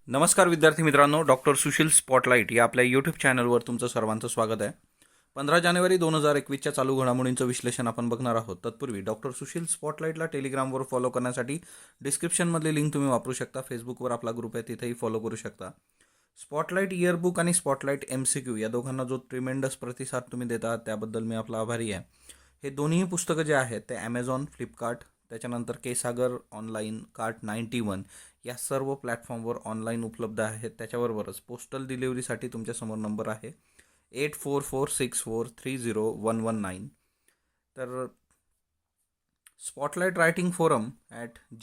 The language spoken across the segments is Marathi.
नमस्कार विद्यार्थी मित्रांनो, डॉक्टर सुशील स्पॉटलाईट या आपल्या यूट्यूब चॅनलवर तुमचं सर्वांचं स्वागत आहे. 15 जानेवारी 2021च्या चालू घडामोडींचं विश्लेषण आपण बघणार आहोत. तत्पूर्वी डॉक्टर सुशील स्पॉटलाईटला टेलिग्रामवर फॉलो करण्यासाठी डिस्क्रिप्शनमधली लिंक तुम्ही वापरू शकता. फेसबुकवर आपला ग्रुप आहे, तिथेही फॉलो करू शकता. स्पॉटलाईट इयरबुक आणि स्पॉटलाईट MCQ या दोघांना जो ट्रिमेंडस प्रतिसाद तुम्ही देता त्याबद्दल मी आपला आभारी आहे. हे दोन्ही पुस्तकं जे आहेत ते ॲमेझॉन, फ्लिपकार्ट, त्याच्यानंतर केसागर ऑनलाईन, कार्ट91 या सर्व प्लॅटफॉर्मवर ऑनलाईन उपलब्ध आहेत. त्याच्याबरोबरच पोस्टल डिलिव्हरीसाठी तुमच्यासमोर नंबर आहे 8446430119. तर स्पॉटलाईट रायटिंग फोरम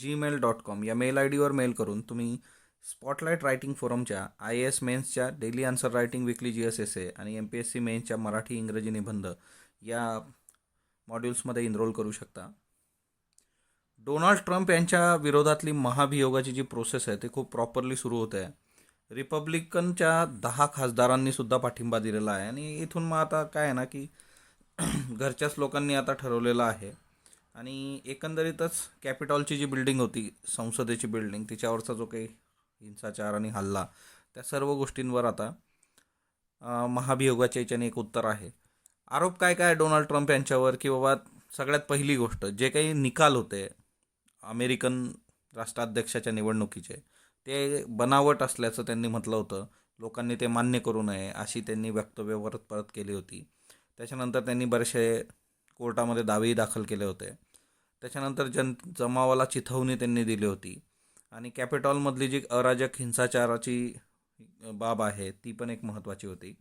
@gmail.com या मेल ID वर मेल करून तुम्ही स्पॉटलाईट रायटिंग फोरमच्या IAS मेन्सच्या daily answer writing, weekly GS essay आणि MPSC मेन्सच्या मराठी इंग्रजी निबंध या मॉड्यूल्समध्ये इनरोल करू शकता. डोनाल्ड ट्रम्प यांच्या विरोधातली महाभियोगाची जी प्रोसेस आहे ती खूप प्रॉपरली सुरू होते आहे. रिपब्लिकनच्या 10 खासदारांनी सुद्धा पाठिंबा दिलेला आहे आणि इथून मग आता काय आहे ना की घरच्याच लोकांनी आता ठरवलेलं आहे आणि एकंदरीतच कॅपिटॉलची जी बिल्डिंग होती, संसदेची बिल्डिंग, तिच्यावरचा जो काही हिंसाचार आणि हल्ला, त्या सर्व गोष्टींवर आता महाभियोगाच्या याच्याने एक उत्तर आहे. आरोप काय काय डोनाल्ड ट्रम्प यांच्यावर की बाबा, सगळ्यात पहिली गोष्ट, जे काही निकाल होते अमेरिकन राष्ट्राध्यक्षाच्या निवडणुकीचे ते बनावट असल्याचं त्यांनी म्हटलं होतं. लोकांनी ते मान्य करू नये अशी त्यांनी वक्तव्य परत परत केली होती. त्याच्यानंतर त्यांनी बरेचसे कोर्टामध्ये दावेही दाखल केले होते. त्याच्यानंतर जमावाला चिथावणी त्यांनी दिली होती आणि कॅपिटॉलमधली जी अराजक हिंसाचाराची बाब आहे ती पण एक महत्त्वाची होती.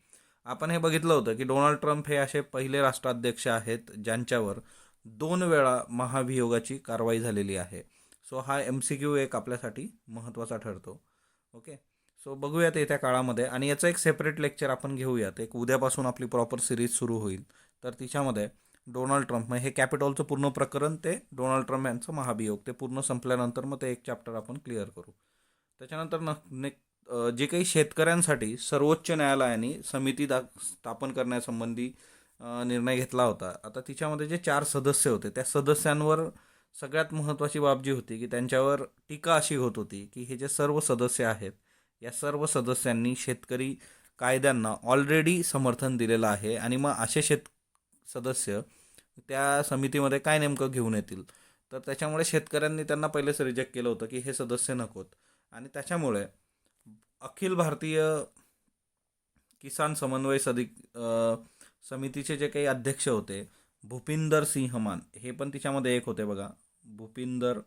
आपण हे बघितलं होतं की डोनाल्ड ट्रम्प हे असे पहिले राष्ट्राध्यक्ष आहेत ज्यांच्यावर 2 वेळा महाभियोगाची कारवाई झालेली आहे. सो हा MCQ एक आपल्यासाठी महत्त्वाचा ठरतो. ओके, सो बघूयात येत्या काळामध्ये आणि याचं एक सेपरेट लेक्चर आपण घेऊयात. एक उद्यापासून आपली प्रॉपर सिरीज सुरू होईल, तर तिच्यामध्ये डोनाल्ड ट्रम्प हे कॅपिटॉलचं पूर्ण प्रकरण, ते डोनाल्ड ट्रम्प यांचं महाभियोग, ते पूर्ण संपल्यानंतर मग ते एक चॅप्टर आपण क्लिअर करू. त्याच्यानंतर जे काही शेतकऱ्यांसाठी सर्वोच्च न्यायालयाने समिती स्थापन करण्यासंबंधी निर्णय घेतला होता. आता तिच्यामध्ये जे 4 सदस्य होते त्या सदस्यांवर सगळ्यात महत्त्वाची बाब जी होती की त्यांच्यावर टीका अशी होत होती की हे जे सर्व सदस्य आहेत या सर्व सदस्यांनी शेतकरी कायद्यांना ऑलरेडी समर्थन दिलेलं आहे आणि मग असे सदस्य त्या समितीमध्ये काय नेमकं घेऊन येतील. तर त्याच्यामुळे शेतकऱ्यांनी त्यांना पहिलेच रिजेक्ट केलं होतं की हे सदस्य नकोत आणि त्याच्यामुळे अखिल भारतीय किसान समन्वय समितीचे जे काही अध्यक्ष होते भूपिंदर सिंह मान, हे पण तिच्यामध्ये एक होते बघा, भूपिंदर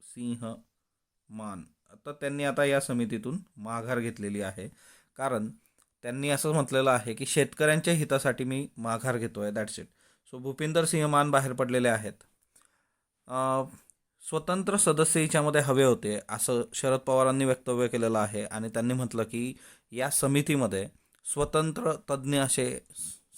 सिंह मान. आता त्यांनी आता या समितीतून माघार घेतलेली आहे, कारण त्यांनी असं म्हटलेलं आहे की शेतकऱ्यांच्या हितासाठी मी माघार घेतोय, that's it. So Bhupinder Singh मान बाहेर पडलेले आहेत. स्वतंत्र सदस्य याच्यामध्ये हवे होते असं शरद पवारांनी वक्तव्य केलेलं आहे आणि त्यांनी म्हटलं की या समितीमध्ये स्वतंत्र तज्ज्ञ असे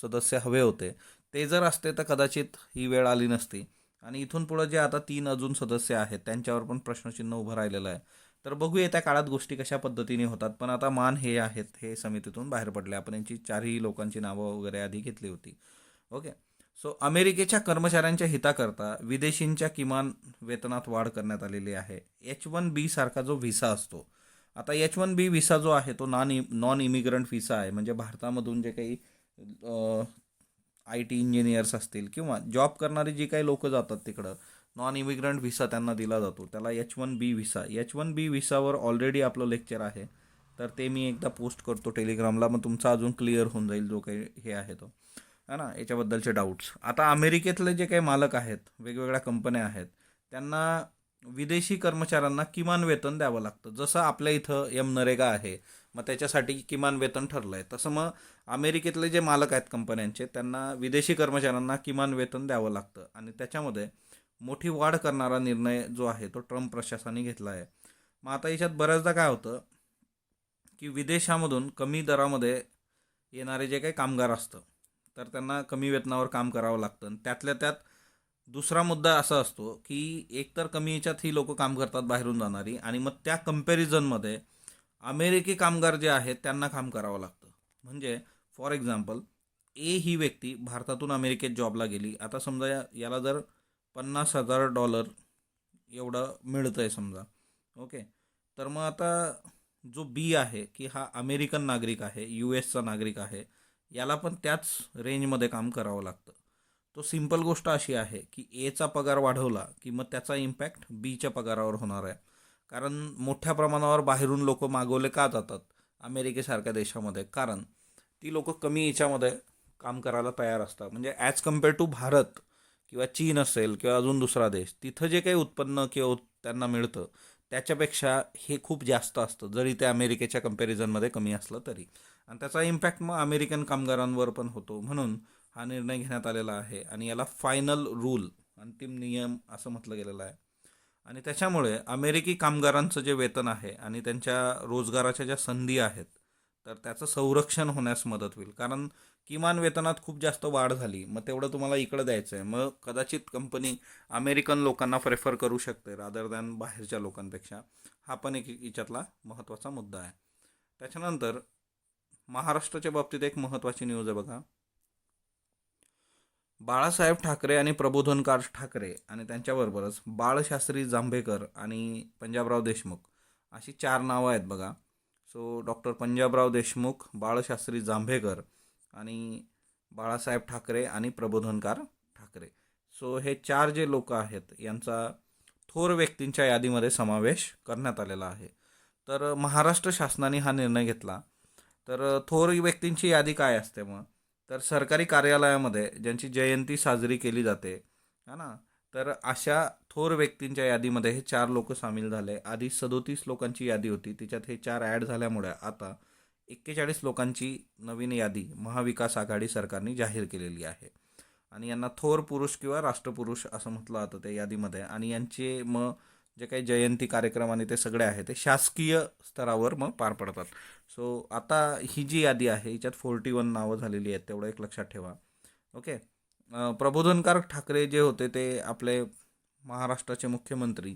सदस्य हवे होते. ते जर असते तर कदाचित ही वेळ आली नसती आणि इथून पुढं जे आता 3 अजून सदस्य आहेत त्यांच्यावर पण प्रश्नचिन्ह उभं राहिलेलं आहे. तर बघूया त्या काळात गोष्टी कशा पद्धतीने होतात. पण आता मान हे आहेत, हे समितीतून बाहेर पडले. आपण यांची 4ही लोकांची नावं वगैरे आधी घेतली होती. ओके, सो अमेरिकेच्या कर्मचाऱ्यांच्या हिताकरता विदेशींच्या किमान वेतनात वाढ करण्यात आलेली आहे. H1B सारखा जो व्हिसा असतो, आता H1B व्हिसा जो आहे तो नॉन इमिग्रंट व्हिसा आहे. म्हणजे भारतामधून जे काही IT इंजिनियर्स असतील किंवा जॉब करणारी जी काही लोक जातात तिकडं, नॉन इमिग्रंट व्हिसा त्यांना दिला जातो, त्याला H1B व्हिसा. H1B व्हिसावर ऑलरेडी आपलं लेक्चर आहे, तर ते मी एकदा पोस्ट करतो टेलिग्रामला, मग तुमचा अजून क्लिअर होऊन जाईल जो काही हे आहे तो, है ना, याच्याबद्दलचे डाऊट्स. आता अमेरिकेतले जे काही मालक आहेत, वेगवेगळ्या कंपन्या आहेत, त्यांना विदेशी कर्मचाऱ्यांना किमान वेतन द्यावं लागतं. जसं आपल्या इथं नरेगा आहे, मग त्याच्यासाठी किमान वेतन ठरलं आहे, तसं मग अमेरिकेतले जे मालक आहेत कंपन्यांचे, त्यांना विदेशी कर्मचाऱ्यांना किमान वेतन द्यावं लागतं आणि त्याच्यामध्ये मोठी वाढ करणारा निर्णय जो आहे तो ट्रम्प प्रशासनाने घेतला आहे. मग आता याच्यात बऱ्याचदा काय होतं की विदेशामधून कमी दरामध्ये येणारे जे काही कामगार असतं तर त्यांना कमी वेतनावर काम करावं लागतं. त्यातल्या त्यात दुसरा मुद्दा असा असतो की एकतर कमी याच्यात ही लोक काम करतात बाहेरून जाणारी, आणि मग त्या कंपॅरिझनमध्ये अमेरिकी कामगार जे आहेत त्यांना काम करावं लागतं. म्हणजे फॉर एक्झाम्पल, ही व्यक्ती भारतातून अमेरिकेत जॉबला गेली. आता समजा याला जर $50,000 एवढं मिळतं आहे समजा, ओके, तर मग आता जो बी आहे की हा अमेरिकन नागरिक आहे, US चा नागरिक आहे, याला पण त्याच रेंजमध्ये काम करावं लागतं. तो सिंपल गोष्ट अशी आहे की एचा पगार वाढवला की मग त्याचा इम्पॅक्ट बीच्या पगारावर होणार आहे. कारण मोठ्या प्रमाणावर बाहेरून लोक मागवले का जातात अमेरिकेसारख्या देशामध्ये? कारण ती लोक कमी याच्यामध्ये काम करायला तयार असतात. म्हणजे ॲज कम्पेअर टू भारत किंवा चीन असेल किंवा अजून दुसरा देश, तिथं जे काही उत्पन्न किंवा त्यांना मिळतं त्याच्यापेक्षा हे खूप जास्त असतं, जरी ते अमेरिकेच्या कम्पॅरिझनमध्ये कमी असलं तरी. आणि त्याचा इम्पॅक्ट मग अमेरिकन कामगारांवर पण होतो. म्हणून हा निर्णय घेण्यात आलेला आहे आणि याला फायनल रूल, अंतिम नियम असं म्हटलं गेलेलं आहे. आणि त्याच्यामुळे अमेरिकी कामगारांचं जे वेतन आहे आणि त्यांच्या रोजगाराच्या ज्या संधी आहेत, तर त्याचं संरक्षण होण्यास मदत होईल. कारण किमान वेतनात खूप जास्त वाढ झाली, मग तेवढं तुम्हाला इकडं द्यायचं आहे, मग कदाचित कंपनी अमेरिकन लोकांना प्रेफर करू शकते रादर दॅन बाहेरच्या लोकांपेक्षा. हा पण एक याच्यातला महत्त्वाचा मुद्दा आहे. त्याच्यानंतर महाराष्ट्राच्या बाबतीत एक महत्त्वाची न्यूज आहे बघा. बाळासाहेब ठाकरे आणि प्रबोधनकार ठाकरे आणि त्यांच्याबरोबरच बाळशास्त्री जांभेकर आणि पंजाबराव देशमुख अशी 4 नावं आहेत बघा. सो डॉक्टर पंजाबराव देशमुख, बाळशास्त्री जांभेकर आणि बाळासाहेब ठाकरे आणि प्रबोधनकार ठाकरे. सो हे 4 जे लोक आहेत यांचा थोर व्यक्तींच्या यादीमध्ये समावेश करण्यात आलेला आहे. तर महाराष्ट्र शासनाने हा निर्णय घेतला. तर थोर व्यक्तींची यादी काय असते मग? तर सरकारी कार्यालयामध्ये ज्यांची जयंती साजरी केली जाते, है ना, तर अशा थोर व्यक्तींच्या यादीमध्ये हे 4 लोक सामील झाले. आधी 37 लोकांची यादी होती, तिच्यात हे 4 ॲड झाल्यामुळे आता 41 लोकांची नवीन यादी महाविकास आघाडी सरकारने जाहीर केलेली आहे. आणि यांना थोर पुरुष किंवा राष्ट्रपुरुष असं म्हटलं जातं त्या यादीमध्ये. आणि यांचे मग जे काही जयंती कार्यक्रम आणि ते सगळे आहे ते शासकीय स्तरावर मग पार पडतात. सो आता ही जी यादी आहे हिच्यात 41 नावं झालेली आहेत, तेवढं एक लक्षात ठेवा. ओके. प्रबोधनकार ठाकरे जे होते ते आपले महाराष्ट्राचे मुख्यमंत्री,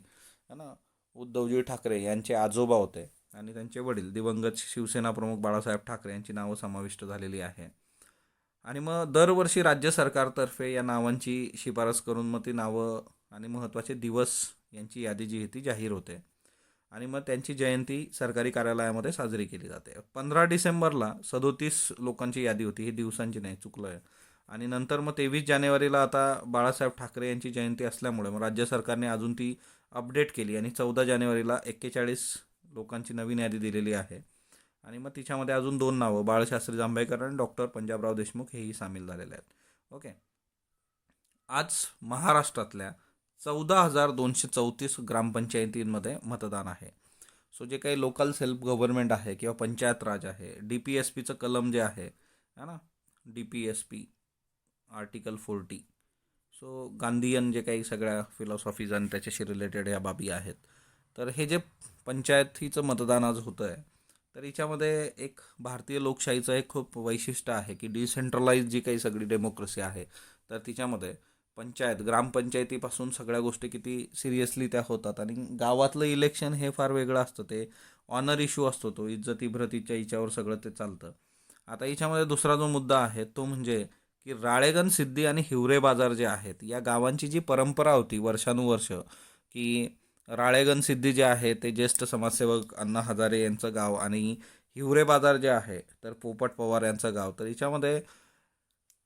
है ना, उद्धवजी ठाकरे यांचे आजोबा होते आणि त्यांचे वडील दिवंगत शिवसेना प्रमुख बाळासाहेब ठाकरे यांची नावं समाविष्ट झालेली आहे. आणि मग दरवर्षी राज्य सरकारतर्फे या नावांची शिफारस करून मग ती नावं आणि महत्त्वाचे दिवस यांची यादी जी आहे ती जाहीर होते. आणि मग त्यांची जयंती सरकारी कार्यालयामध्ये साजरी केली जाते. 15 डिसेंबरला 37 लोकांची यादी होती, ही दिवसांची नाही, चुकलं आहे. आणि नंतर मग 23 जानेवारीला आता बाळासाहेब ठाकरे यांची जयंती असल्यामुळे मग राज्य सरकारने अजून ती अपडेट केली आणि 14 जानेवारीला 41 लोकांची नवीन यादी दिलेली आहे. आणि मग तिच्यामध्ये अजून 2 नावं बाळशास्त्री जांभेकर आणि डॉक्टर पंजाबराव देशमुख हेही सामील झालेले आहेत. ओके. आज महाराष्ट्रातल्या 14,234 ग्रामपंचायतींमध्ये मतदान आहे. सो जे काही लोकल सेल्फ गव्हर्नमेंट आहे किंवा पंचायत राज आहे, DPSPचं कलम जे आहे ना, DPSP आर्टिकल 40. सो गांधीयन जे काही सगळ्या फिलॉसॉफीज आणि त्याच्याशी रिलेटेड ह्या बाबी आहेत. तर हे जे पंचायतीचं मतदान आज होतं आहे, तर याच्यामध्ये एक भारतीय लोकशाहीचं एक खूप वैशिष्ट्य आहे की डिसेंट्रलाइज जी काही सगळी डेमोक्रेसी आहे, तर तिच्यामध्ये पंचायत ग्रामपंचायतीपासून सगळ्या गोष्टी किती सिरियसली त्या होतात. आणि गावातलं इलेक्शन हे फार वेगळं असतं, ते ऑनर इश्यू असतो, तो इज्जती भ्रतीच्या हिच्यावर सगळं ते चालतं. आता याच्यामध्ये दुसरा जो मुद्दा आहे तो म्हणजे की राळेगण सिद्धी आणि हिवरे बाजार जे आहेत या गावांची जी परंपरा होती वर्षानुवर्ष, की राळेगण सिद्धी जे आहे ते ज्येष्ठ समाजसेवक अण्णा हजारे यांचं गाव आणि हिवरे बाजार जे आहे तर पोपट पवार यांचं गाव, तर याच्यामध्ये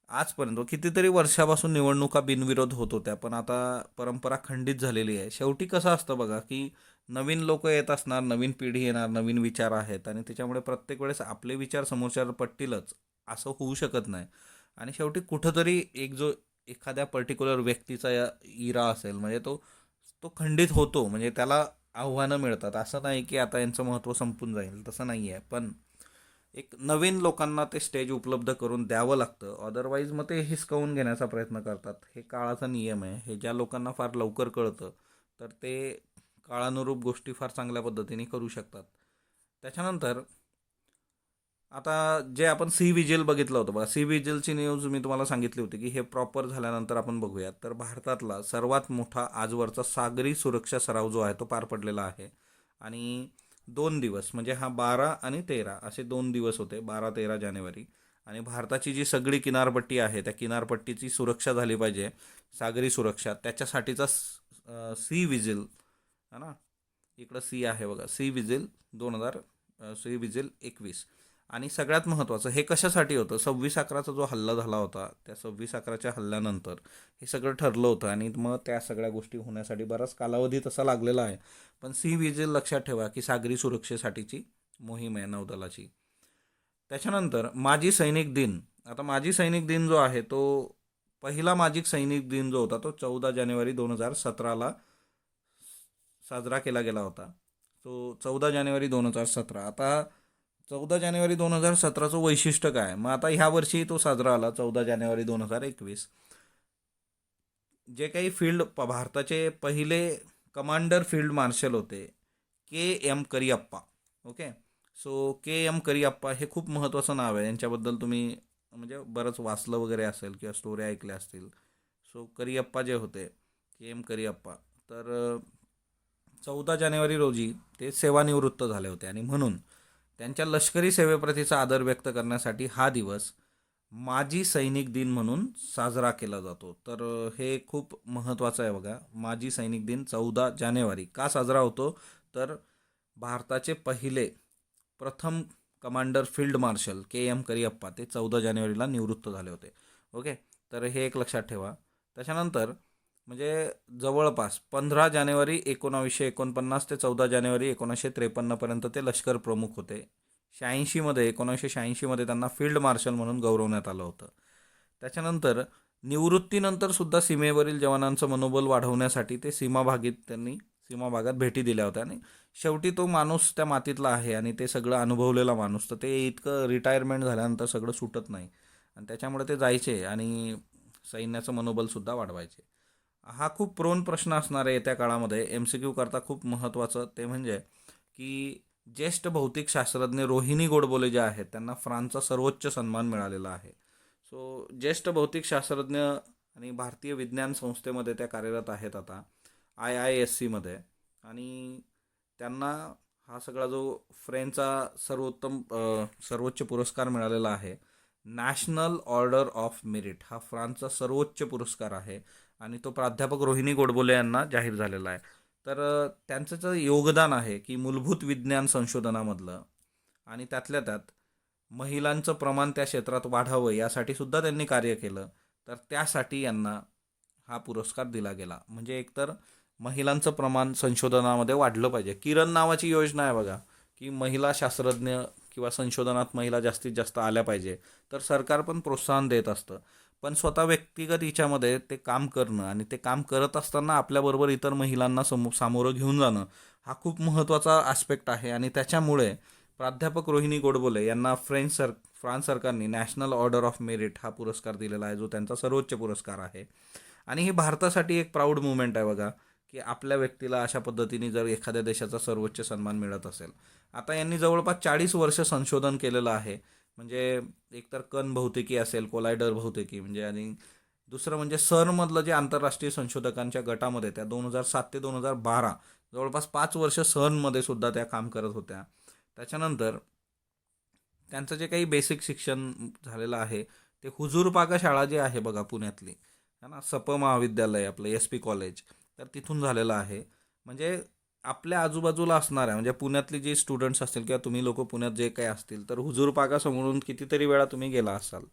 आजपर्यंत कितीतरी वर्षापासून निवडणुका बिनविरोध होत होत्या, पण आता परंपरा खंडित झालेली आहे. शेवटी कसं असतं बघा की नवीन लोक येत असणार, नवीन पिढी येणार, नवीन विचार आहेत आणि त्याच्यामुळे प्रत्येक वेळेस आपले विचार समोरच्यावर पटतीलच असं होऊ शकत नाही. आणि शेवटी कुठंतरी एक जो एखाद्या पर्टिक्युलर व्यक्तीचा इरा असेल म्हणजे तो तो खंडित होतो, म्हणजे त्याला आव्हानं मिळतात. असं नाही की आता यांचं महत्त्व संपून जाईल, तसं नाही आहे. पण एक नवीन लोकांना ते स्टेज उपलब्ध करून द्यावं लागतं, अदरवाईज मग ते हिसकावून घेण्याचा प्रयत्न करतात. हे काळाचा नियम आहे. हे ज्या लोकांना फार लवकर कळतं तर ते काळानुरूप गोष्टी फार चांगल्या पद्धतीने करू शकतात. त्याच्यानंतर आता जे आपण सी विजिल बघितलं होतं बघा, सी विजिलची न्यूज मी तुम्हाला सांगितली होती की हे प्रॉपर झाल्यानंतर आपण बघूयात. तर भारतातला सर्वात मोठा आजवरचा सागरी सुरक्षा सराव जो आहे तो पार पडलेला आहे. आणि 2 दिवस म्हणजे हा 12 आणि 13 असे 2 दिवस होते, 12-13 जानेवारी. आणि भारताची जी सगळी किनारपट्टी आहे त्या किनारपट्टीची सुरक्षा झाली पाहिजे, सागरी सुरक्षा, त्याच्यासाठीचा सी विजिल है ना, इकडं सी आहे बघा, सी विजिल 2000 सी विजिल 21. आणि सगळ्यात महत्त्वाचं हे कशासाठी होतं, 26/11चा जो हल्ला झाला होता त्या 26/11च्या हल्ल्यानंतर हे सगळं ठरलं होतं आणि मग त्या सगळ्या गोष्टी होण्यासाठी बराच कालावधी तसा लागलेला आहे. पण सी विजिल लक्षात ठेवा की सागरी सुरक्षेसाठीची मोहीम आहे नौदलाची. त्याच्यानंतर माजी सैनिक दिन. आता माजी सैनिक दिन जो आहे तो पहिला माजी सैनिक दिन जो होता तो 14 जानेवारी 2017ला साजरा केला गेला होता. तो 14 जानेवारी 2017. आता 14 जानेवारी 2017चं वैशिष्ट्य काय, मग आता ह्या वर्षी तो साजरा आला 14 जानेवारी 2021. जे काही भारताचे पहिले कमांडर फील्ड मार्शल होते KM Cariappa. Okay, so KM Cariappa हे खूप महत्त्वाचं नाव आहे. यांच्याबद्दल तुम्ही म्हणजे बरंच वाचलं वगैरे असेल किंवा स्टोरी ऐकल्या असतील. सो करियप्पा जे होते KM करियप्पा, तर 14 जानेवारी रोजी ते सेवानिवृत्त झाले होते आणि म्हणून त्यांच्या लष्करी सेवेप्रतीचा आदर व्यक्त करण्यासाठी हा दिवस माजी सैनिक दिन म्हणून साजरा केला जातो. तर हे खूप महत्त्वाचं आहे बघा. माजी सैनिक दिन 14 जानेवारी का साजरा होतो, तर भारताचे पहिले प्रथम commander field marshal KM Cariappa ते 14 जानेवारीला निवृत्त झाले होते. ओके, तर हे एक लक्षात ठेवा. त्याच्यानंतर म्हणजे जवळपास 15 जानेवारी 1949 ते 14 जानेवारी 1953पर्यंत ते लष्कर प्रमुख होते. 1986मध्ये त्यांना फील्ड मार्शल म्हणून गौरवण्यात आलं होतं. त्याच्यानंतर निवृत्तीनंतर सुद्धा सीमेवरील जवानांचं मनोबल वाढवण्यासाठी ते सीमाभागात भेटी दिल्या होत्या आणि शेवटी तो माणूस त्या मातीतला आहे आणि ते सगळं अनुभवलेला माणूस, तर ते इतकं रिटायरमेंट झाल्यानंतर सगळं सुटत नाही आणि त्याच्यामुळे ते जायचे आणि सैन्याचं मनोबलसुद्धा वाढवायचे. हा खूप प्रोन प्रश्न असणार आहे येत्या काळामध्ये, MCQ करता खूप महत्त्वाचं. ते म्हणजे की ज्येष्ठ भौतिक शास्त्रज्ञ रोहिणी गोडबोले जे आहेत त्यांना फ्रान्सचा सर्वोच्च सन्मान मिळालेला आहे. सो ज्येष्ठ भौतिक शास्त्रज्ञ आणि भारतीय विज्ञान संस्थेमध्ये त्या कार्यरत आहेत आता IIScमध्ये. आणि त्यांना हा सगळा जो फ्रेंचचा सर्वोच्च पुरस्कार मिळालेला आहे, नॅशनल ऑर्डर ऑफ मेरिट, हा फ्रान्सचा सर्वोच्च पुरस्कार आहे आणि तो प्राध्यापक रोहिणी गोडबोले यांना जाहीर झालेला आहे. तर त्यांचं जे योगदान आहे की मूलभूत विज्ञान संशोधनामधलं आणि त्यातल्या त्यात महिलांचं प्रमाण त्या क्षेत्रात वाढावं यासाठी सुद्धा त्यांनी कार्य केलं, तर त्यासाठी यांना हा पुरस्कार दिला गेला. म्हणजे एकतर महिलांचं प्रमाण संशोधनामध्ये वाढलं पाहिजे. किरण नावाची योजना आहे बघा, की महिला शास्त्रज्ञ किंवा संशोधनात महिला जास्तीत जास्त आल्या पाहिजे, तर सरकार पण प्रोत्साहन देत असतं. पण स्वतः व्यक्तिगत हिच्यामध्ये ते काम करणं आणि ते काम करत असताना आपल्याबरोबर इतर महिलांना सामोरं घेऊन जाणं हा खूप महत्त्वाचा आस्पेक्ट आहे. आणि त्याच्यामुळे प्राध्यापक रोहिणी गोडबोले यांना फ्रान्स सरकारने नॅशनल ऑर्डर ऑफ मेरिट हा पुरस्कार दिलेला आहे, जो त्यांचा सर्वोच्च पुरस्कार आहे. आणि ही भारतासाठी एक प्राऊड मुवमेंट आहे बघा, की आपल्या व्यक्तीला अशा पद्धतीने जर एखाद्या देशाचा सर्वोच्च सन्मान मिळत असेल. आता यांनी जवळपास 40 वर्ष संशोधन केलेलं आहे. म्हणजे एकतर कण भौतिकी असेल, कोलायडर भौतिकी म्हणजे, आणि दुसरं म्हणजे CERNमधलं जे आंतरराष्ट्रीय संशोधकांच्या गटामध्ये त्या 2007 ते 2012 जवळपास 5 वर्ष CERNमध्ये सुद्धा त्या काम करत होत्या. त्याच्यानंतर त्यांचं जे काही बेसिक शिक्षण झालेलं आहे ते हुजूरपागा शाळा जी आहे बघा पुण्यातली, है ना, महाविद्यालय आपलं SP कॉलेज, तर तिथून झालेलं आहे. म्हणजे आपल्या आजूबाजूला असणार आहे, म्हणजे पुण्यातली जी स्टुडंट्स असतील किंवा तुम्ही लोक पुण्यात जे काही असतील, तर हुजूरपागा समोरून कितीतरी वेळा तुम्ही गेला असाल.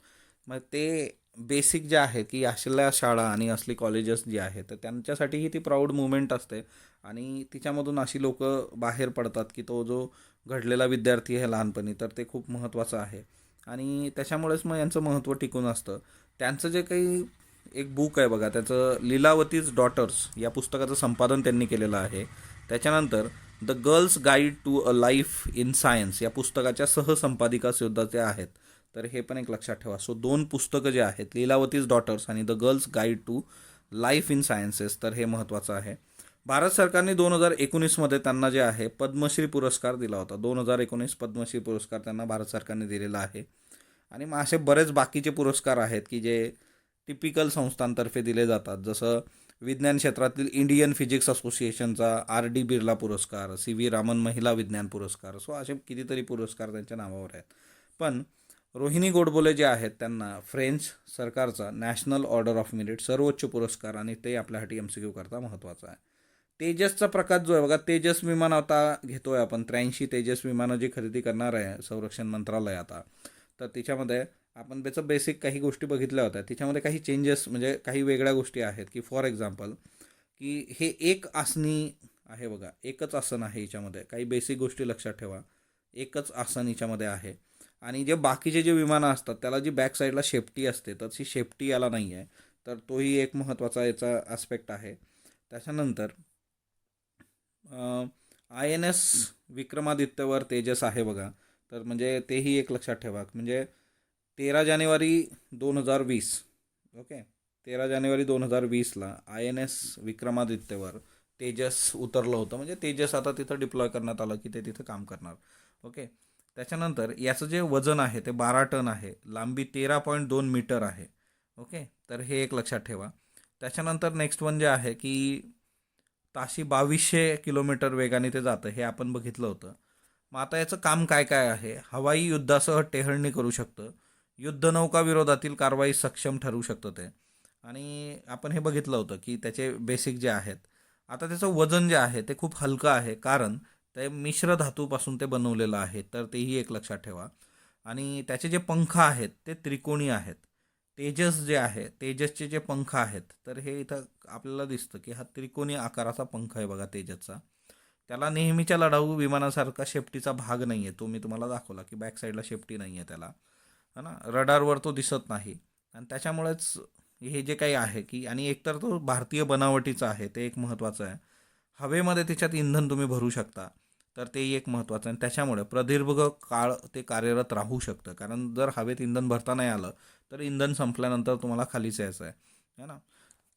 मग ते बेसिक जे आहे की असल्या शाळा आणि असली कॉलेजेस जी आहेत तर त्यांच्यासाठीही ती प्राऊड मुवमेंट असते आणि तिच्यामधून अशी लोक बाहेर पडतात की तो जो घडलेला विद्यार्थी आहे लहानपणी, तर ते खूप महत्त्वाचं आहे आणि त्याच्यामुळेच मग यांचं महत्त्व टिकून असतं. त्यांचं जे काही एक बुक आहे बघा, त्याचं लीलावतीज डॉटर्स या पुस्तकाचं संपादन त्यांनी केलेलं आहे. त्याच्यानंतर the girls guide to a life in science या पुस्तकाच्या सहसंपादिका सुद्धा त्या आहेत. तर हे पण एक लक्षात ठेवा. सो 2 पुस्तकं जे आहेत, लीलावतीज डॉटर्स आणि the girls guide to life in sciences, तर हे महत्त्वाचं आहे. भारत सरकारने 2019मध्ये त्यांना जे आहे पद्मश्री पुरस्कार दिला होता. 2019 पद्मश्री पुरस्कार त्यांना भारत सरकारने दिलेला आहे. आणि मग असे बरेच बाकीचे पुरस्कार आहेत की जे टिपिकल संस्थांतर्फे दिले जातात, जसं विज्ञान क्षेत्रातील इंडियन फिजिक्स असोसिएशनचा RD बिर्ला पुरस्कार, CV रामन महिला विज्ञान पुरस्कार. सो असे कितीतरी पुरस्कार त्यांच्या नावावर आहेत. पण रोहिणी गोडबोले जे आहेत त्यांना फ्रेंच सरकारचा नॅशनल ऑर्डर ऑफ मेरिट सर्वोच्च पुरस्कार, आणि ते आपल्यासाठी MCQ करता महत्त्वाचं आहे. तेजसचा प्रकार जो आहे बघा, तेजस विमान आता घेतोय आपण, 83 तेजस विमानं जी खरेदी करणार आहे संरक्षण मंत्रालय आता, तर त्याच्यामध्ये आपण त्याचं बेसिक काही गोष्टी बघितल्या होत्या. त्याच्यामध्ये काही चेंजेस म्हणजे काही वेगळ्या गोष्टी आहेत, की फॉर एक्झाम्पल की हे एक आसनी आहे बघा, एकच आसन आहे याच्यामध्ये. काही बेसिक गोष्टी लक्षात ठेवा, एकच आसन याच्यामध्ये आहे. आणि जे बाकीचे जे विमानं असतात त्याला जी बॅक साईडला शेफ्टी असते, तशी शेफ्टी याला नाही आहे. तर तोही एक महत्त्वाचा याचा ॲस्पेक्ट आहे. त्याच्यानंतर INS विक्रमादित्यवर तेजस आहे बघा, तर म्हणजे तेही एक लक्षात ठेवा. म्हणजे 13 जानेवारी 2020, ओके, 13 जानेवारी 2020ला INS विक्रमादित्यवर तेजस उतरलं होतं. म्हणजे तेजस आता तिथं डिप्लॉय करण्यात आलं की ते तिथं काम करणार. ओके. त्याच्यानंतर याचं जे वजन आहे ते 12 टन आहे, लांबी 13.2 मीटर आहे. ओके, तर हे एक लक्षात ठेवा. त्याच्यानंतर नेक्स्ट वन जे आहे की ताशी 2200 किलोमीटर वेगाने ते जातं, हे आपण बघितलं होतं. मग आता याचं काम काय काय आहे? हवाई युद्धासह टेहळणी करू शकतं, युद्धनौका विरोधातील कारवाई सक्षम ठरवू शकतं ते. आणि आपण हे बघितलं होतं की त्याचे बेसिक जे आहेत. आता त्याचं वजन जे आहे ते खूप हलकं आहे, कारण ते मिश्र धातूपासून ते बनवलेलं आहे, तर तेही एक लक्षात ठेवा. आणि त्याचे जे पंख आहेत ते त्रिकोणी आहेत. तेजस जे आहे, तेजसचे जे पंख आहेत, तर हे इथं आपल्याला दिसतं की हा त्रिकोणी आकाराचा पंख आहे बघा तेजसचा. त्याला नेहमीच्या लढाऊ विमानासारखा शेफ्टीचा भाग नाही आहे. तो मी तुम्हाला दाखवला की बॅक साईडला शेफ्टी नाही आहे त्याला, है ना. रडारवर तो दिसत नाही. आणि त्याच्यामुळेच हे जे काही आहे की, आणि एकतर तो भारतीय बनावटीचा आहे, ते एक महत्त्वाचं आहे. हवेमध्ये त्याच्यात इंधन तुम्ही भरू शकता, तर तेही एक महत्त्वाचं आहे. आणि त्याच्यामुळे प्रदीर्घ काळ ते कार्यरत राहू शकतं, कारण जर हवेत इंधन भरता नाही आलं तर इंधन संपल्यानंतर तुम्हाला खालीच यायचं आहे ना.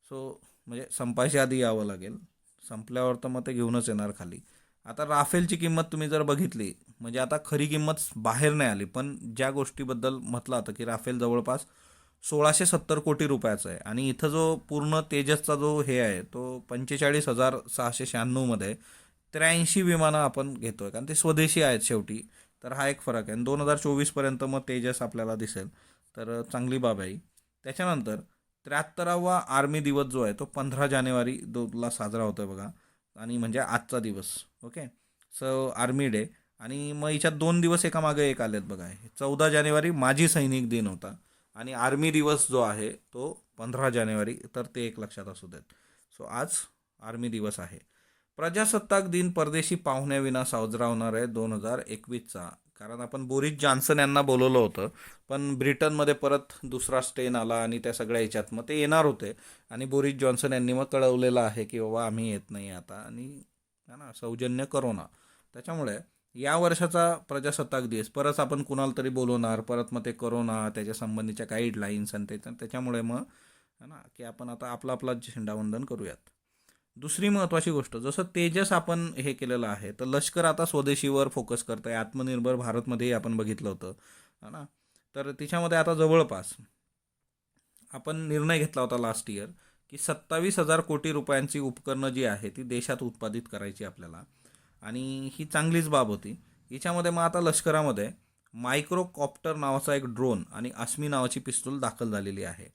सो म्हणजे संपायच्या आधी यावं लागेल, संपल्यावर तर मग ते घेऊनच येणार खाली. आता राफेलची किंमत तुम्ही जर बघितली, म्हणजे आता खरी किंमत बाहेर नाही आली, पण ज्या गोष्टीबद्दल म्हटलं होतं की राफेल जवळपास 1670 कोटी रुपयाचा आहे. आणि इथं जो पूर्ण तेजसचा जो हे आहे तो 45,696मध्ये 83 विमानं आपण घेतोय, कारण ते स्वदेशी आहेत शेवटी. तर हा एक फरक आहे. आणि 2024पर्यंत मग तेजस आपल्याला दिसेल, तर चांगली बाब आहे. त्याच्यानंतर 73वा आर्मी दिवस जो आहे तो 15 जानेवारी 2ला साजरा होतोय बघा, आणि म्हणजे आजचा दिवस. Okay, so army day. आणि मग याच्यात 2 दिवस एकामागे एक आलेत बघा. 14 जानेवारी माजी सैनिक दिन होता, आणि आर्मी दिवस जो आहे तो 15 जानेवारी, तर ते एक लक्षात असू देत. सो आज आर्मी दिवस आहे. प्रजासत्ताक दिन परदेशी पाहुण्याविना साजरा होणार आहे 2021चा, कारण आपण बोरिस जॉन्सन यांना बोलवलं होतं, पण ब्रिटनमध्ये परत दुसरा स्टेन आला आणि त्या सगळ्या ह्याच्यात मग ते येणार होते. आणि बोरिस जॉन्सन यांनी मग कळवलेलं आहे की बाबा आम्ही येत नाही आता, आणि है ना, सौजन्य करोना. त्याच्यामुळे या वर्षाचा प्रजासत्ताक दिवस परत आपण कुणाला तरी बोलवणार, परत मग ते करोना त्याच्या संबंधीच्या गाईडलाईन्स आणि त्याच्यामुळे मग है ना की आपण आता आपला आपला झेंडावंदन करूयात. दुसरी महत्त्वाची गोष्ट, जसं तेजस आपण हे केलेलं आहे, तर लष्कर आता स्वदेशीवर फोकस करत आहे. आत्मनिर्भर भारतमध्येही आपण बघितलं होतं, है ना. तर तिच्यामध्ये आता जवळपास आपण निर्णय घेतला होता लास्ट इयर की 27,000 कोटी रुपयांची उपकरणं जी आहे ती देशात उत्पादित करायची आपल्याला. आणि ही चांगलीच बाब होती. हिच्यामध्ये मग आता लष्करामध्ये मायक्रोकॉप्टर नावाचा एक ड्रोन आणि आस्मी नावाची पिस्तूल दाखल झालेली आहे.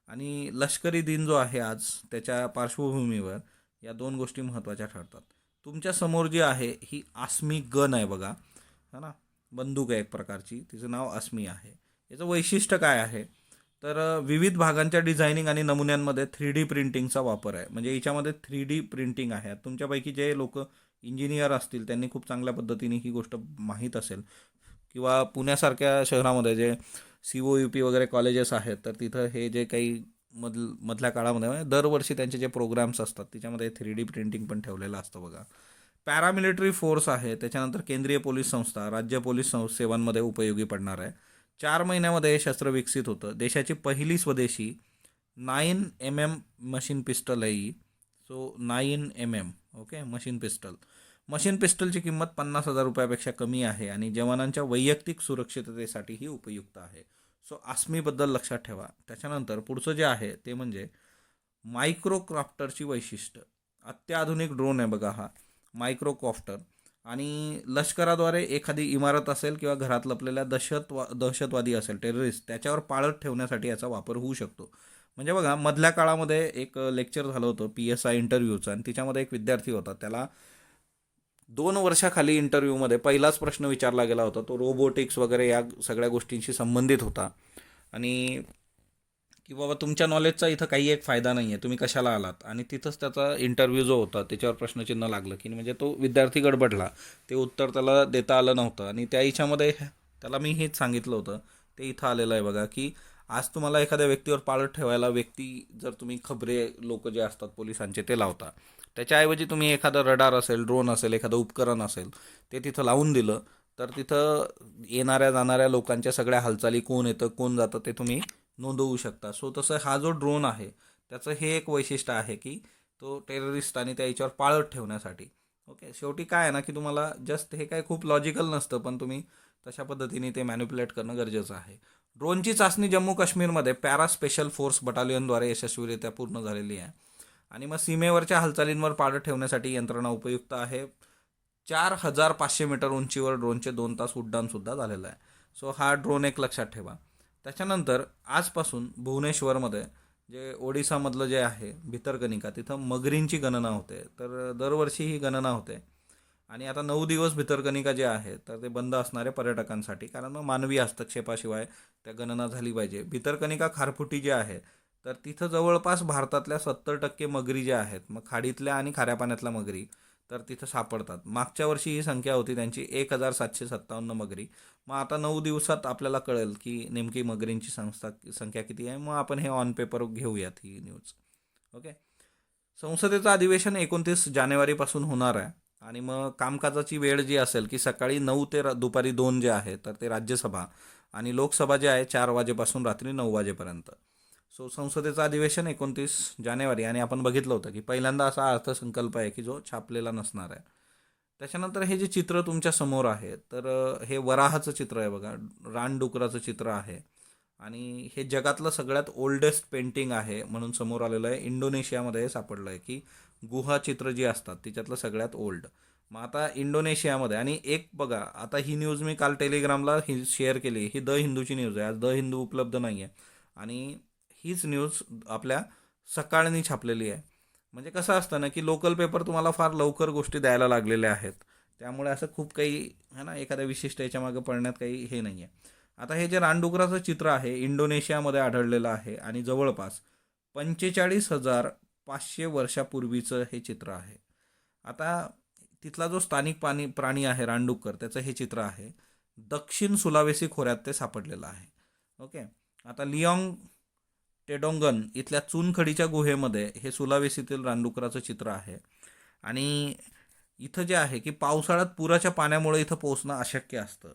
आणि लष्करी दिन जो आहे आज, त्याच्या पार्श्वभूमीवर या दोन गोष्टी महत्त्वाच्या ठरतात. तुमच्या समोर जी आहे ही आस्मी गन आहे बघा, है ना, बंदूक आहे एक प्रकारची, तिचं नाव आस्मी आहे. याचं वैशिष्ट्य काय आहे, तर विविध भागांच्या डिझायनिंग आणि नमुन्यांमध्ये 3D प्रिंटिंगचा वापर आहे. म्हणजे याच्यामध्ये 3D प्रिंटिंग आहे. तुमच्यापैकी जे लोक इंजिनियर असतील त्यांनी खूप चांगल्या पद्धतीने ही गोष्ट माहीत असेल, किंवा पुण्यासारख्या शहरामध्ये जे COUP वगैरे कॉलेजेस आहेत, तर तिथं हे जे काही मधल्या काळामध्ये म्हणजे दरवर्षी त्यांचे जे प्रोग्राम्स असतात त्याच्यामध्ये 3D प्रिंटिंग पण ठेवलेलं असतं बघा. पॅरामिलिटरी फोर्स आहे, त्याच्यानंतर केंद्रीय पोलीस संस्था, राज्य पोलीस सेवांमध्ये उपयोगी पडणार आहे. 4 महिन्यामध्ये हे शस्त्र विकसित होतं. देशाची पहिली स्वदेशी 9mm मशीन पिस्टल आहे ही. सो 9mm, ओके, मशीन पिस्टलची किंमत 50,000 रुपयापेक्षा कमी आहे, आणि जवानांच्या वैयक्तिक सुरक्षिततेसाठी ही उपयुक्त आहे. सो आस्मीबद्दल लक्षात ठेवा. त्याच्यानंतर पुढचं जे आहे ते म्हणजे मायक्रोक्रॉप्टरची वैशिष्ट्य. अत्याधुनिक ड्रोन आहे बघा हा मायक्रोकॉप्टर. आणि लष्कराद्वारे एखादी इमारत असेल किंवा घरात लपलेल्या दहशतवादी असेल, टेररिस्ट, त्याच्यावर पाळत ठेवण्यासाठी याचा वापर होऊ शकतो. म्हणजे बघा मधल्या काळामध्ये एक लेक्चर झालं होतं PSI इंटरव्ह्यूचं, आणि तिच्यामध्ये एक विद्यार्थी होता, त्याला 2 वर्षाखाली इंटरव्ह्यूमध्ये पहिलाच प्रश्न विचारला गेला होता, तो रोबोटिक्स वगैरे या सगळ्या गोष्टींशी संबंधित होता. आणि की बाबा तुमच्या नॉलेजचा इथं काही एक फायदा नाही आहे, तुम्ही कशाला आलात. आणि तिथंच त्याचा इंटरव्ह्यू जो होता त्याच्यावर प्रश्नचिन्ह लागलं, की म्हणजे तो विद्यार्थी गडबडला, ते उत्तर त्याला देता आलं नव्हतं. आणि त्या हिच्यामध्ये त्याला मी हेच सांगितलं होतं, ते इथं आलेलं आहे बघा, की आज तुम्हाला एखाद्या व्यक्तीवर पाळत ठेवायला व्यक्ती जर तुम्ही खबरे लोक जे असतात पोलिसांचे ते लावता, त्याच्याऐवजी तुम्ही एखादं रडार असेल, ड्रोन असेल, एखादं उपकरण असेल, ते तिथं लावून दिलं, तर तिथं येणाऱ्या जाणाऱ्या लोकांच्या सगळ्या हालचाली, कोण येतं कोण जातं ते तुम्ही नोंदवू शकता. सो तसं हा जो ड्रोन आहे त्याचं हे एक वैशिष्ट्य आहे, की तो टेररिस्ट आणि त्या याच्यावर पाळत ठेवण्यासाठी. ओके, शेवटी काय आहे ना, की तुम्हाला जस्ट हे काय खूप लॉजिकल नसतं, पण तुम्ही तशा पद्धतीने ते मॅन्युप्युलेट करणं गरजेचं आहे. ड्रोनची चाचणी जम्मू काश्मीरमध्ये पॅरा स्पेशल फोर्स बटालियनद्वारे यशस्वीरित्या पूर्ण झालेली आहे. आणि मग सीमेवरच्या हालचालींवर पाळत ठेवण्यासाठी यंत्रणा उपयुक्त आहे. 4,500 मीटर उंचीवर ड्रोनचे 2 तास उड्डाणसुद्धा झालेलं आहे. सो हा ड्रोन एक लक्षात ठेवा. त्याच्यानंतर आजपासून भुवनेश्वरमध्ये जे ओडिसामधलं जे आहे भितरकनिका, तिथं मगरींची गणना होते. तर दरवर्षी ही गणना होते. आणि आता 9 दिवस भितरकनिका जे आहे तर ते बंद असणारे पर्यटकांसाठी, कारण मग मानवी हस्तक्षेपाशिवाय त्या गणना झाली पाहिजे. भितरकनिका खारफुटी जे आहे तर तिथं जवळपास भारतातल्या 70% मगरी ज्या आहेत, मग खाडीतल्या आणि खाऱ्या पाण्यातल्या मगरी, तर तिथं सापडतात. मागच्या वर्षी ही संख्या होती त्यांची 1,757 मगरी. मग आता 9 दिवसात आपल्याला कळेल की नेमकी मगरींची संख्या किती आहे. मग आपण हे ऑन पेपर घेऊयात ही न्यूज. ओके. संसदेचं अधिवेशन 29 जानेवारीपासून होणार आहे. आणि मग कामकाजाची वेळ जी असेल की सकाळी 9 ते दुपारी 2 जे आहे तर ते राज्यसभा, आणि लोकसभा जे आहे 4 वाजेपासून रात्री 9 वाजेपर्यंत. सो संसदेचं अधिवेशन 29 जानेवारी, आणि आपण बघितलं होतं की पहिल्यांदा असा अर्थसंकल्प आहे की जो छापलेला नसणार आहे. त्याच्यानंतर हे जे चित्र तुमच्या समोर आहे तर हे वराहाचं चित्र आहे बघा, रानडुकराचं चित्र आहे. आणि हे जगातलं सगळ्यात ओल्डेस्ट पेंटिंग आहे म्हणून समोर आलेलं आहे. इंडोनेशियामध्ये सापडलं आहे की गुहा चित्र जी असतात तिच्यातलं सगळ्यात ओल्ड. मग आता इंडोनेशियामध्ये, आणि एक बघा, आता ही न्यूज मी काल टेलिग्रामला ही शेअर केली, ही द हिंदूची न्यूज आहे. आज द हिंदू उपलब्ध नाही आहे, आणि हीच न्यूज आपल्या सकाळनी छापलेली आहे. म्हणजे कसं असतं ना, की लोकल पेपर तुम्हाला फार लवकर गोष्टी द्यायला लागलेल्या आहेत. त्यामुळे असं खूप काही है ना, एखाद्या विशिष्ट याच्यामागं पडण्यात काही हे नाही आहे. आता हे जे रानडुकराचं चित्र आहे इंडोनेशियामध्ये आढळलेलं आहे, आणि जवळपास 45,500 वर्षापूर्वीचं हे चित्र आहे. आता तिथला जो स्थानिक प्राणी आहे रानडुक्कर, त्याचं हे चित्र आहे. दक्षिण सुलावेसी खोऱ्यात ते सापडलेलं आहे. ओके. आता लिऑंग टेडोंगन इथल्या चुनखडीच्या गुहेमध्ये हे सुलावेसीतील रानडुकराचं चित्र आहे. आणि इथं जे आहे की पावसाळ्यात पुराच्या पाण्यामुळे इथं पोहोचणं अशक्य असतं.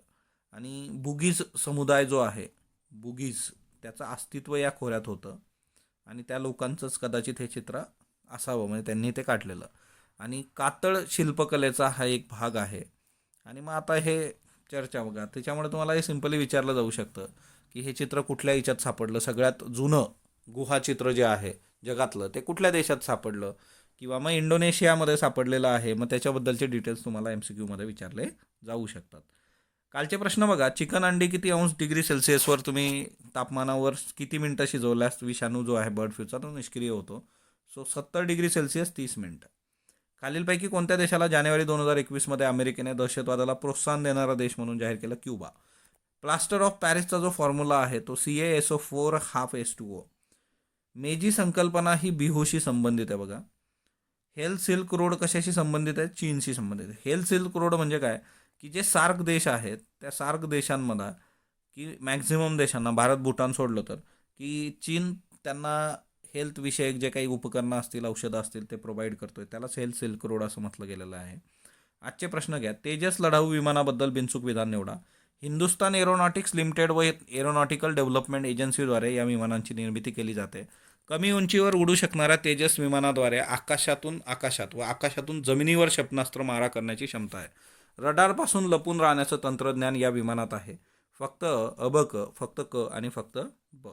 आणि बुगीज समुदाय जो आहे, बुगीज, त्याचं अस्तित्व या खोऱ्यात होतं. आणि त्या लोकांचंच कदाचित हे चित्र असावं, म्हणजे त्यांनी ते काढलेलं. आणि कातळ शिल्पकलेचा हा एक भाग आहे. आणि मग आता हे चर्चा बघा, त्याच्यामुळे तुम्हाला हे सिंपली विचारलं जाऊ शकतं की हे चित्र कुठल्या याच्यात सापडलं, सगळ्यात जुनं गुहाचित्र जे आहे जगातलं ते कुठल्या देशात सापडलं, किंवा मग इंडोनेशियामध्ये सापडलेलं आहे. मग त्याच्याबद्दलचे डिटेल्स तुम्हाला MCQमध्ये विचारले जाऊ शकतात. कालचे प्रश्न बघा, चिकन अंडी किती अंश डिग्री सेल्सिअसवर तुम्ही तापमानावर किती मिनटं शिजवल्यास विषाणू जो आहे बर्ड फ्लूचा तो निष्क्रिय होतो. सो 70 डिग्री सेल्सिअस 30 मिनटं. खालीलपैकी कोणत्या देशाला जानेवारी 2021 अमेरिकेने दहशतवादाला प्रोत्साहन देणारा देश म्हणून जाहीर केलं? क्युबा. प्लास्टर ऑफ पॅरिसचा जो फॉर्म्युला आहे तो CaSO4 मेजी संकल्पना ही बिहूशी संबंधित आहे बघा. हेल्थ सिल्क रोड कशाशी संबंधित आहे? चीनशी संबंधित आहे. हेल्थ सिल्क रोड म्हणजे काय, की जे सार्क देश आहेत त्या सार्क देशांमध्ये, की मॅक्झिमम देशांना, भारत भूटान सोडलं तर, की चीन त्यांना हेल्थ विषयक जे काही उपकरणं असतील, औषधं असतील ते प्रोव्हाइड करतोय, त्यालाच हेल्थ सिल्क रोड असं म्हटलं गेलेलं आहे. आजचे प्रश्न घ्या. तेजस लढाऊ विमानाबद्दल बिनचूक विधान निवडा. हिंदुस्तान एरोनॉटिक्स लिमिटेड व एरोनॉटिकल डेव्हलपमेंट एजन्सीद्वारे या विमानांची निर्मिती केली जाते. कमी उंचीवर उडू शकणाऱ्या तेजस विमानाद्वारे आकाशात व आकाशातून जमिनीवर क्षेपणास्त्र मारा करण्याची क्षमता आहे. रडारपासून लपून राहण्याचं तंत्रज्ञान या विमानात आहे. फक्त फक्त क आणि फक्त ब.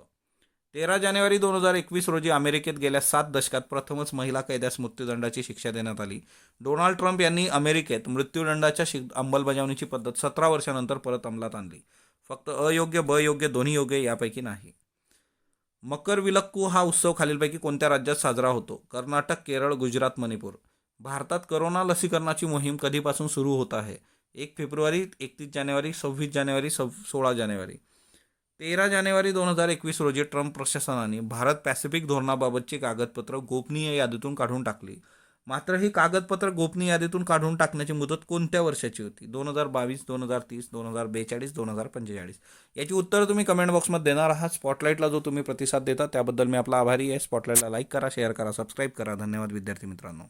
13 जानेवारी 2021 रोजी अमेरिकेत गेल्या 7 दशकात प्रथमच महिला कैद्यास मृत्यूदंडाची शिक्षा देण्यात आली. डोनाल्ड ट्रम्प यांनी अमेरिकेत मृत्यूदंडाच्या अंमलबजावणीची पद्धत 17 वर्षानंतर परत अंमलात आणली. फक्त अयोग्य, ब योग्य, दोन्ही योग्य यापैकी नाही. मकरविलक्कू हा उत्सव खालीलपैकी कोणत्या राज्यात साजरा होतो? कर्नाटक, केरळ, गुजरात, मणिपूर. भारतात करोना लसीकरणाची मोहीम कधीपासून सुरू होत आहे? 1 फेब्रुवारी, 31 जानेवारी, 26 जानेवारी, 16 जानेवारी. 13 जानेवारी 2021 रोजी ट्रम्प प्रशासनाने भारत पॅसिफिक धोरणाबाबतची कागदपत्र गोपनीय यादीतून काढून टाकली. मात्र ही कागदपत्र गोपनीय यादीतून काढून टाकण्याची मुदत कोणत्या वर्षाची होती? 2022, 2030, 2042, 2045. याची उत्तरं तुम्ही कमेंट बॉक्समध्ये देणार आहात. स्पॉटलाईटला जो तुम्ही प्रतिसाद देता त्याबद्दल मी आपला आभारी आहे. स्पॉटलाईटला लाईक करा, शेअर करा, सबस्क्राईब करा. धन्यवाद विद्यार्थी मित्रांनो.